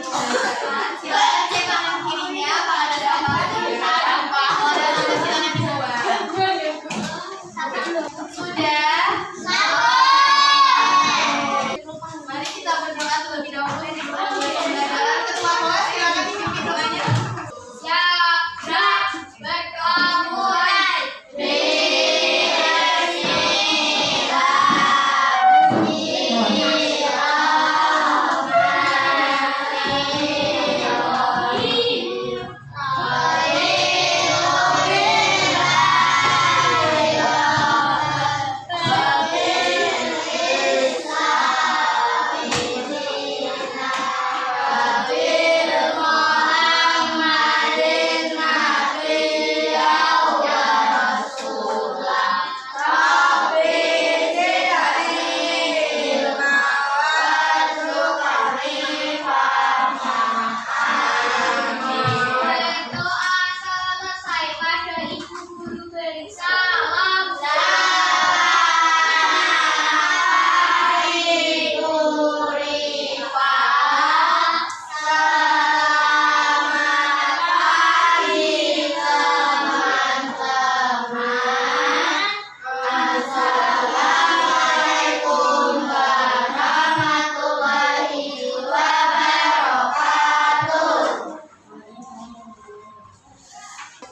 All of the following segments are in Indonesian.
pelajaran. Silakan cek kanan kirinya apakah ada gambaran tulisan. Kalau ada tulis silakan dicoba. Sudah? Mari kita berdoa terlebih dahulu ini mulai pembelajaran. Ketua kelas silakan dipimpin doanya. Siap, gerak, berkemulai.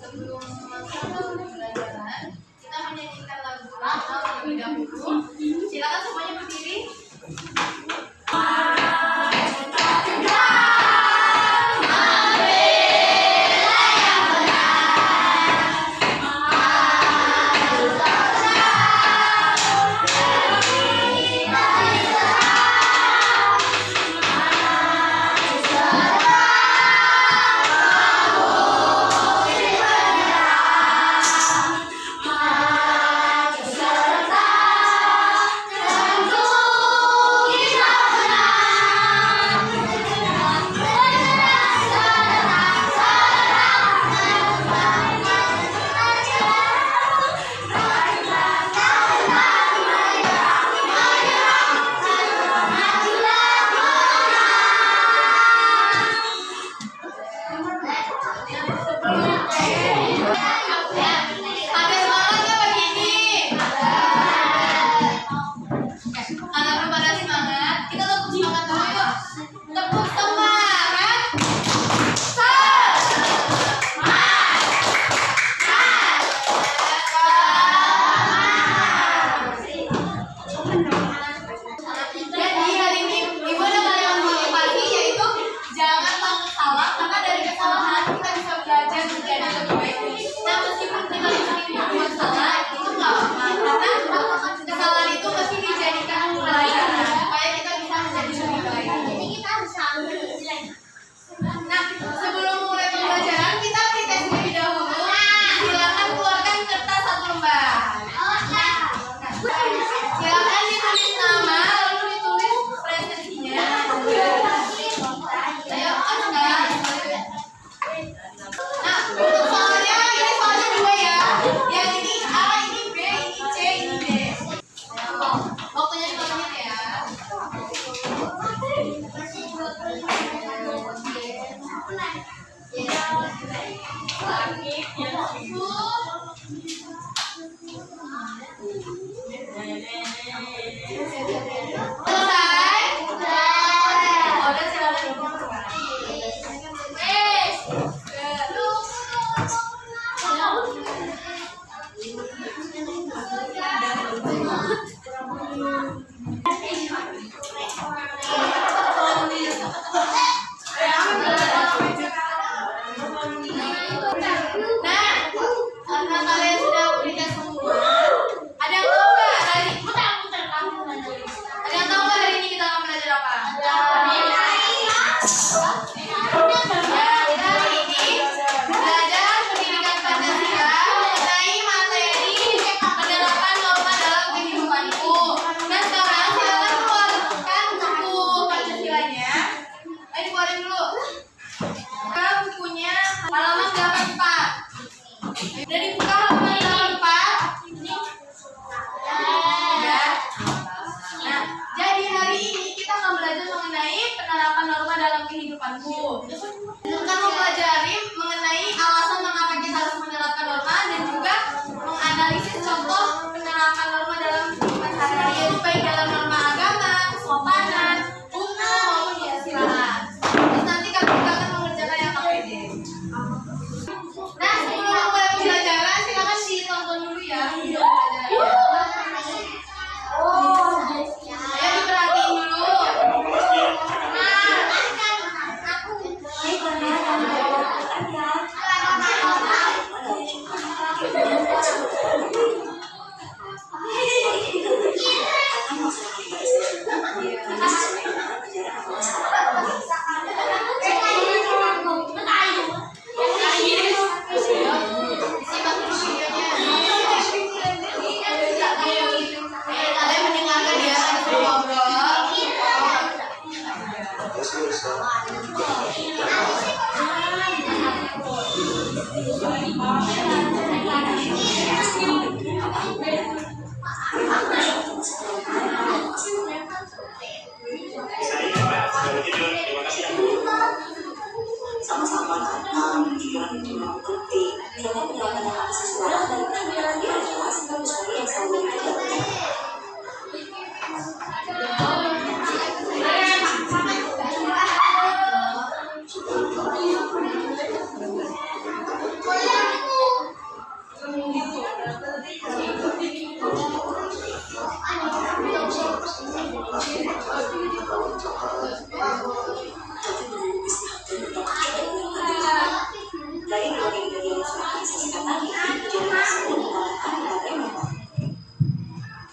Sebelum masuk ke pembelajaran, kita menyanyikan lagu nasional terlebih dahulu. Silakan semuanya berdiri. Ada semangatnya pagi ini. Anak pada semangat. Kita tepuk semangat dulu yuk. Tepuk semangat. Jadi hari ini ibu ada kalimat motivasi yaitu jangan takut salah karena dari kesalahan kita bisa belajar menjadi lebih baik. Nah meskipun kita sering berbuat salah itu nggak apa-apa karena kesalahan itu mesti dijadikan pelajaran supaya kita bisa menjadi lebih baik. Jadi kita harus penerapan norma dalam kehidupanku. Kita mempelajari mengenai alasan mengapa kita harus menerapkan norma dan juga menganalisis contoh penerapan norma dalam kehidupan sehari-hari, yaitu baik dalam norma agama, kesopanan, hukum maupun kesusilaan. Terus nanti kami juga akan mengerjakan yang KPD. Nah, sebelum mulai pembelajaran, silakan ditonton dulu ya video pembelajaran. Ayo diperhatiin dulu.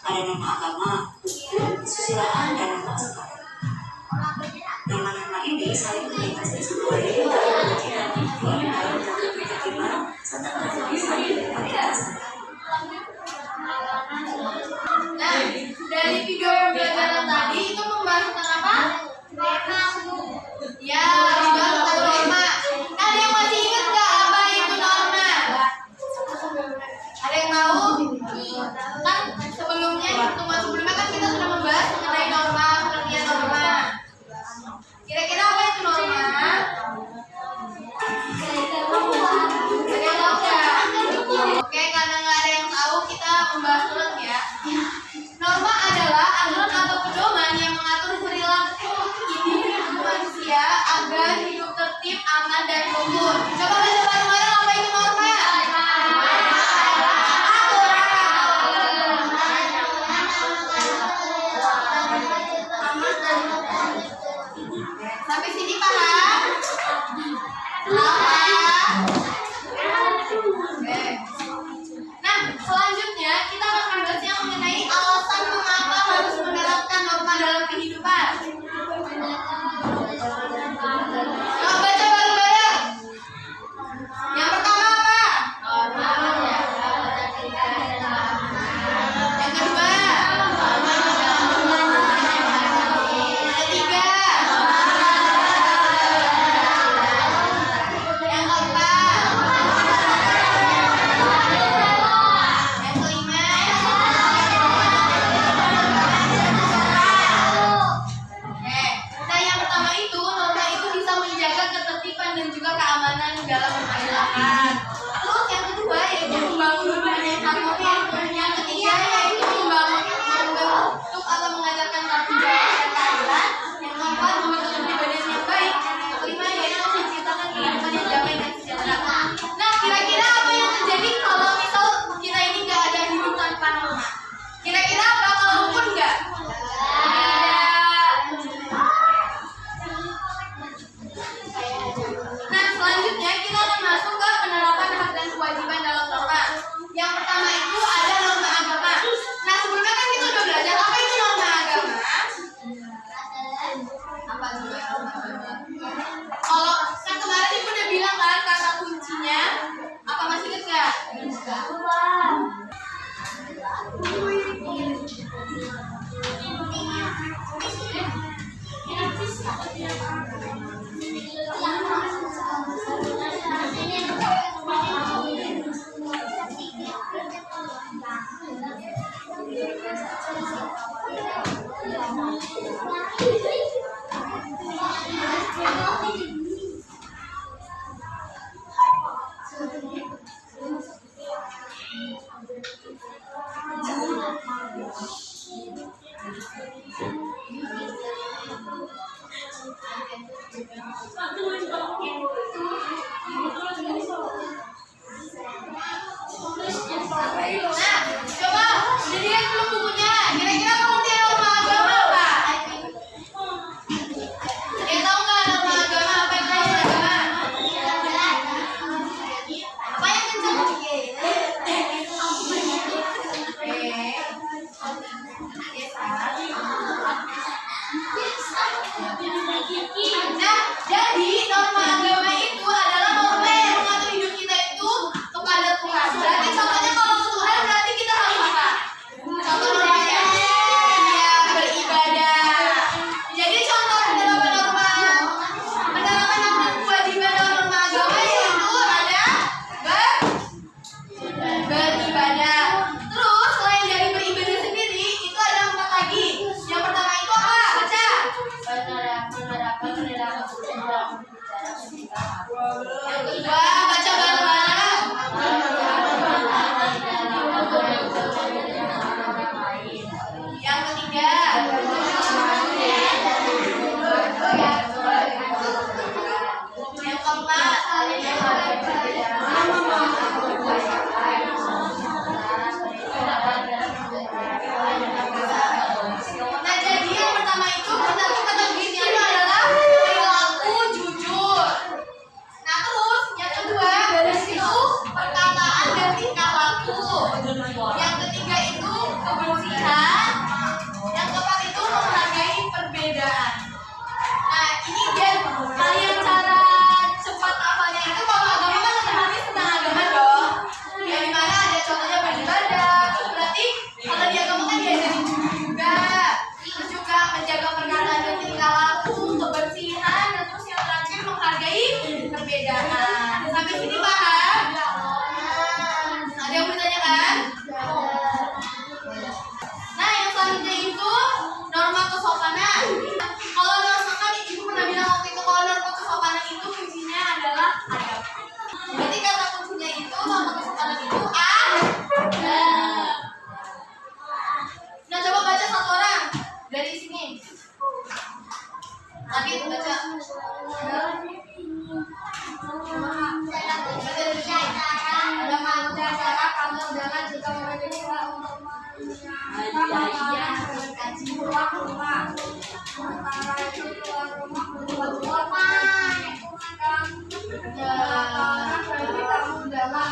Ada nama agama, kesusilaan, dan nama sekolah. Nama-nama ini saling mengikat sesuai dengan Nah, dari video pembelajaran tadi itu membahas tentang apa? Ya, membahas tentang norma. Ada yang masih ingat nggak apa itu norma? Ada yang tahu? Kan sebelumnya di pertemuan sebelumnya kan kita sudah membahas mengenai norma, pengertian norma. Kira-kira apa itu norma? Ada yang tahu nggak? Oke, karena nggak ada yang tahu, kita membahas ulang ya. Norma adalah aturan atau pedoman yang mengatur perilaku individu manusia agar hidup tertib, aman, dan rukun. Coba baca bareng-bareng apa itu norma? Sampai sini paham? Paham? Oke. Nah, selanjutnya kita akan membahas yang mengenai alasan mengapa harus menerapkan norma dalam kehidupan. Coba baca bareng-bareng. Yang kedua, baca bareng-bareng. Yang ketiga, yang keempat, nah jadi yang pertama itu kategorinya itu adalah perilaku jujur. Nah terus yang kedua itu perkataan dan tingkah laku. Yang ketiga itu kebersihan. Yang keempat itu menghargai perbedaan. Nah ini biar kalian cara cepat hafalnya itu, kalau agama kan otomatis tentang agama dong. Ya dimana ada contohnya beribadah. Berarti kalau di agama kan diajarin jujur juga. Terus juga menjaga perkataan dan tingkah laku, kebersihan, dan terus yang terakhir menghargai perbedaan. Sampai sini paham? Ada yang bertanyakan? Nah yang selanjutnya itu norma kesopanan. Kalau norma kan ibu pernah bilang waktu itu, kalau norma kesopanan itu kuncinya adalah adab. Berarti kata kuncinya itu norma kesopanan itu adab. Nah coba baca satu orang dari sini. Lagi baca. Ada cara kamu jangan jika memiliki untuk kaji keluar rumah. Sementara itu keluar rumah berbuat baik. Berarti kamu dalam.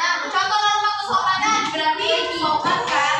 Nah, contoh norma kesopanan berarti sopan kan?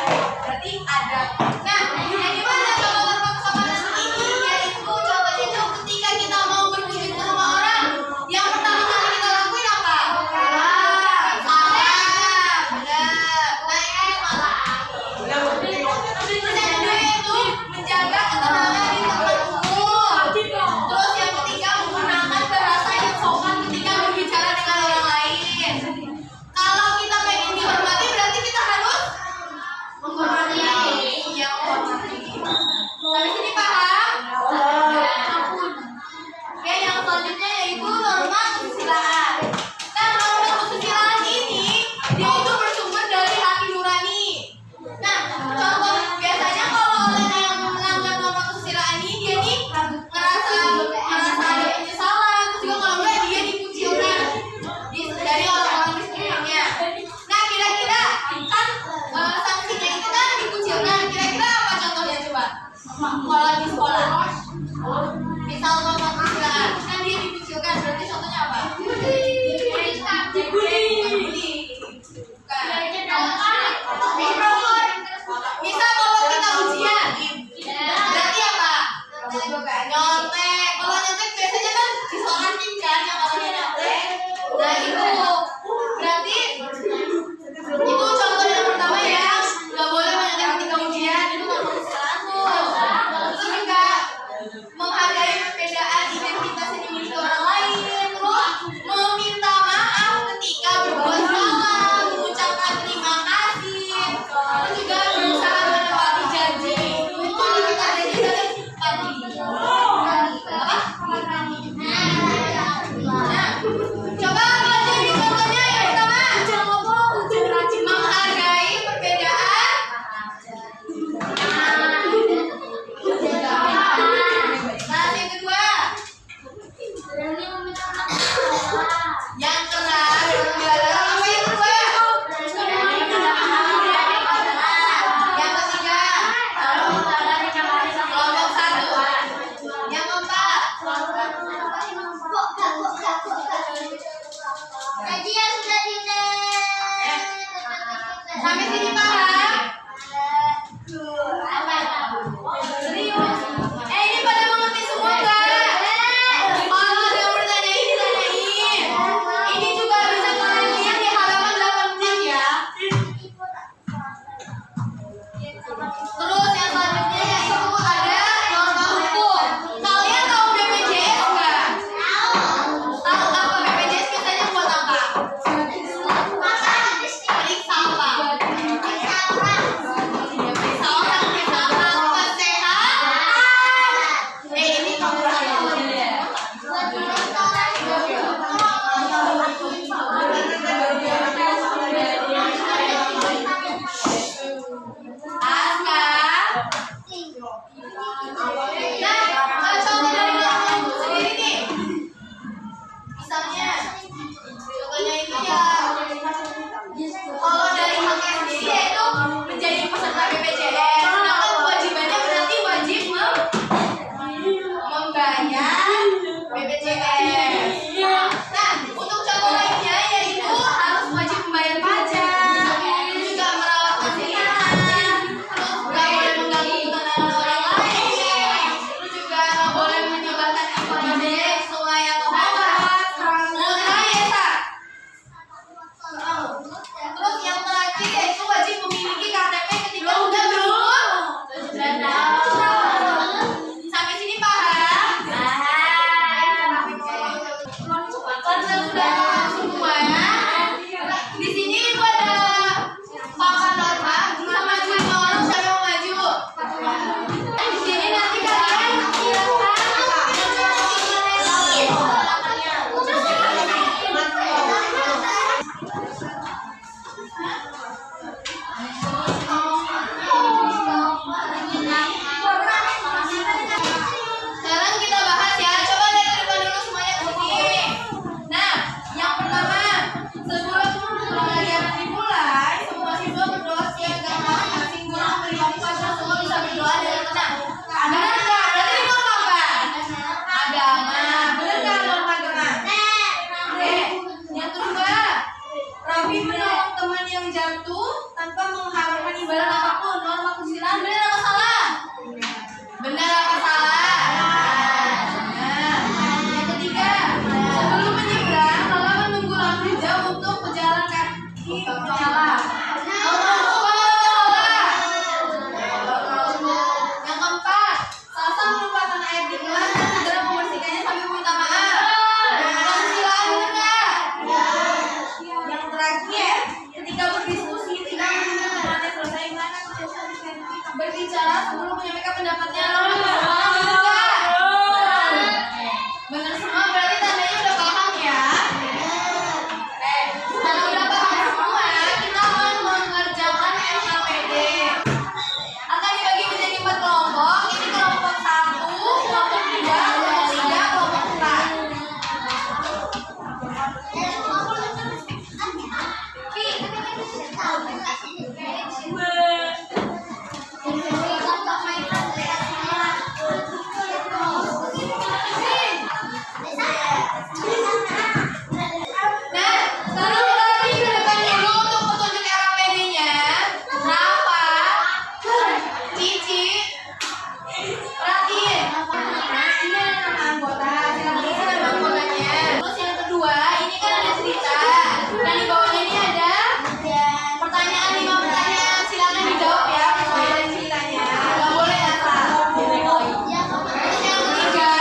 berbicara sebelum menyampaikan pendapatnya. Benar semua berarti tandanya udah paham ya. Kalau udah paham semua, kita akan mengerjakan LKPD. Akan dibagi menjadi 4 kelompok. Ini kelompok 1, kelompok 2, kelompok 3, kelompok 4. Nah, sekarang kita lagi ke depan dulu untuk petunjuk RAPD-nya. Rafa, Cici, perhatiin. Ini ada nama anggota, silakan isi nama anggotanya. Terus yang kedua, ini kan ada cerita. Dan di bawahnya ini ada pertanyaan, 5 pertanyaan. Silakan dijawab ya sesuai dengan ceritanya. Nggak boleh asal. Terus yang ketiga,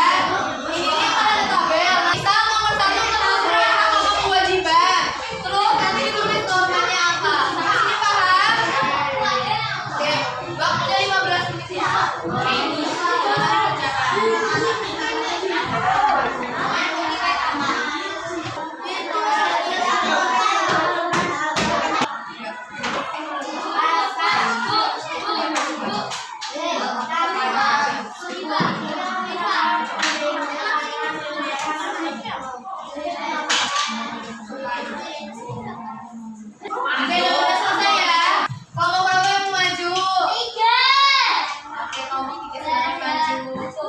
ini kan ada tabel. Kita nomor 1 terus hak sama kewajiban. Terus nanti ditulis normanya apa. Sampai sini paham? Oke, waktunya 15 menit ya. Silakan Oke, yang udah selesai ya. Kelompok berapa yang mau maju? 3. Oke, kelompok 3 silakan maju.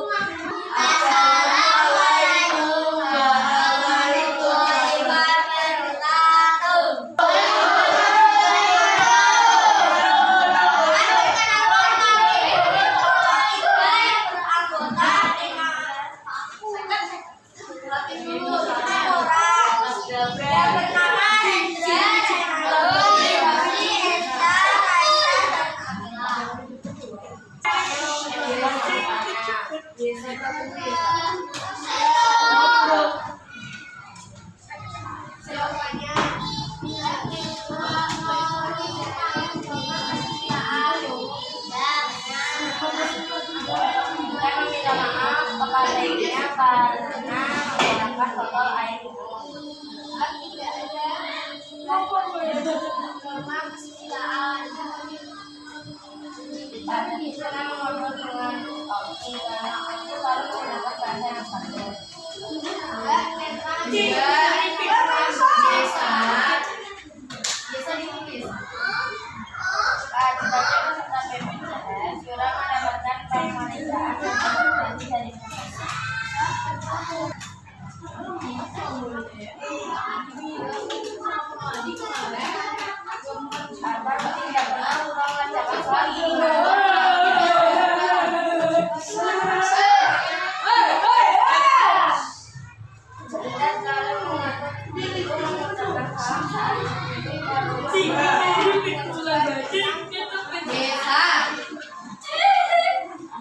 Assalamualaikum warahmatullahi wabarakatuh. Saya meminta maaf kepada ibunya karena menggunakan botol air minum. Tapi di sana mengobrol dengan Oki karena aku selalu menggunakan bahasa yang sama. Biasa ditulis. Akibatnya peserta BPJS Yura mendapatkan pemeriksaan dan kompensasi dari profesi. Agar tidak pernah ulang mencapai soal ini. Dan selalu mengucapkan salam saat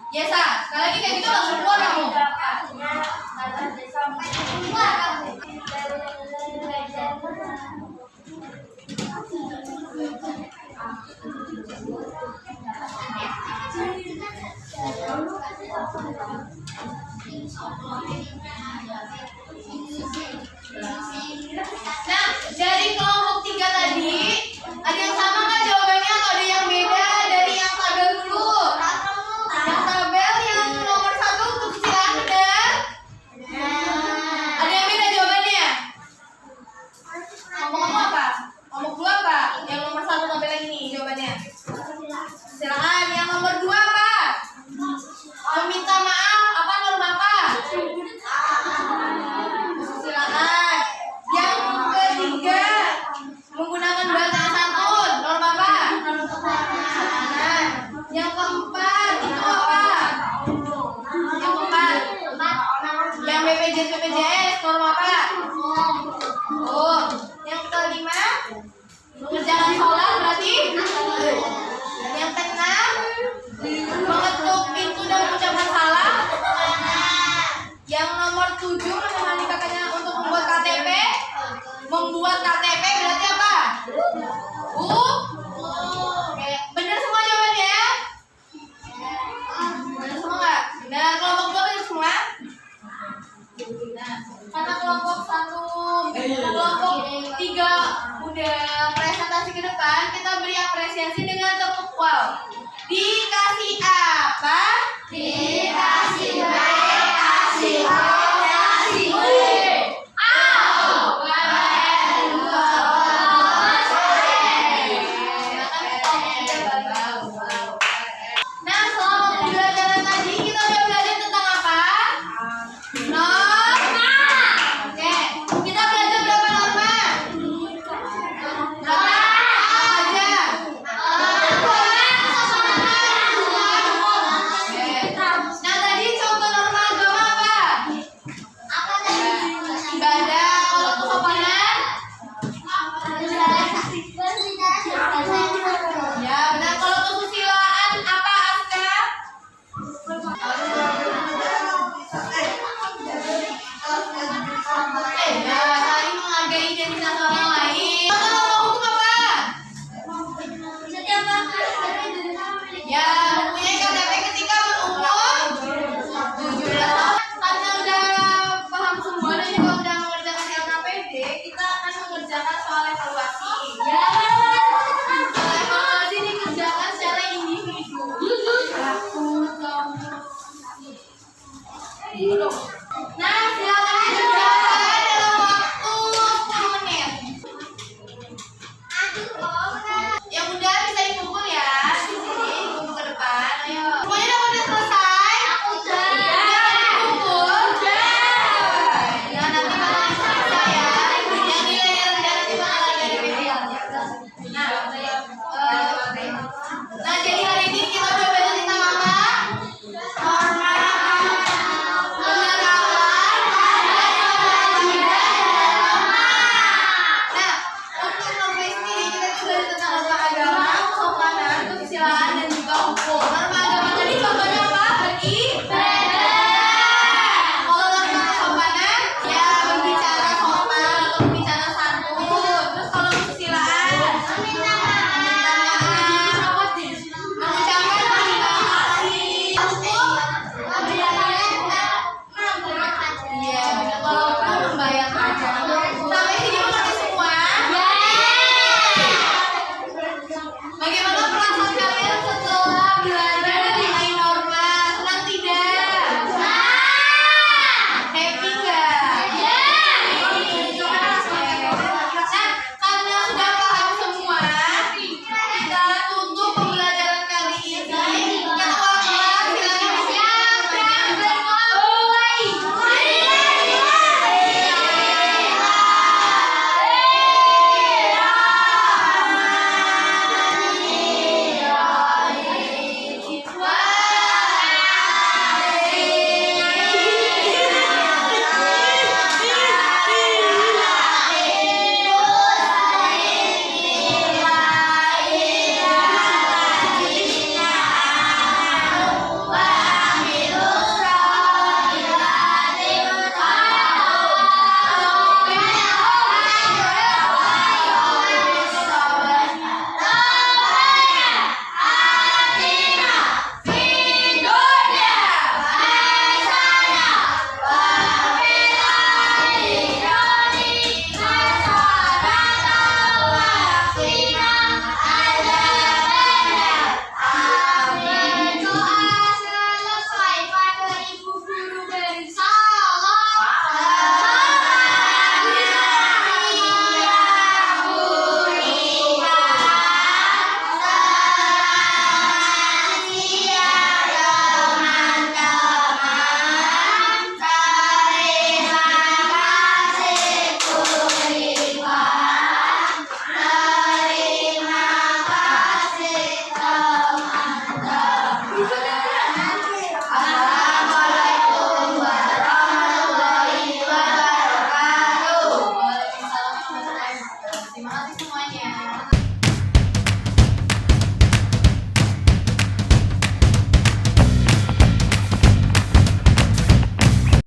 Yesa, sekali lagi kayak gitu langsung keluar kamu. Nah, dari kelompok 3 tadi, ada yang sama nggak jawabannya atau ada yang beda dari yang tabel dulu? Yang tabel yang nomor 1 untuk kecilan ada? Ada yang beda jawabannya? Ngomong apa? Ngomong 2 apa? Yang nomor 1 tabel yang ini jawabannya? Silakan. Yang nomor 2 apa? Meminta maaf apa norma apa? Silakan. Yang ketiga menggunakan bahasa yang santun, norma apa? Nah, yang keempat itu apa? Yang keempat, yang BPJS norma apa? Oh, yang kelima mengerjakan sholat berarti? Yang keenam mengetuk pintu dan mengucapkan salam. Yang nomor 7 menemani kakaknya untuk membuat KTP. Membuat KTP berarti apa? Oke, benar semua jawabannya? Dikasih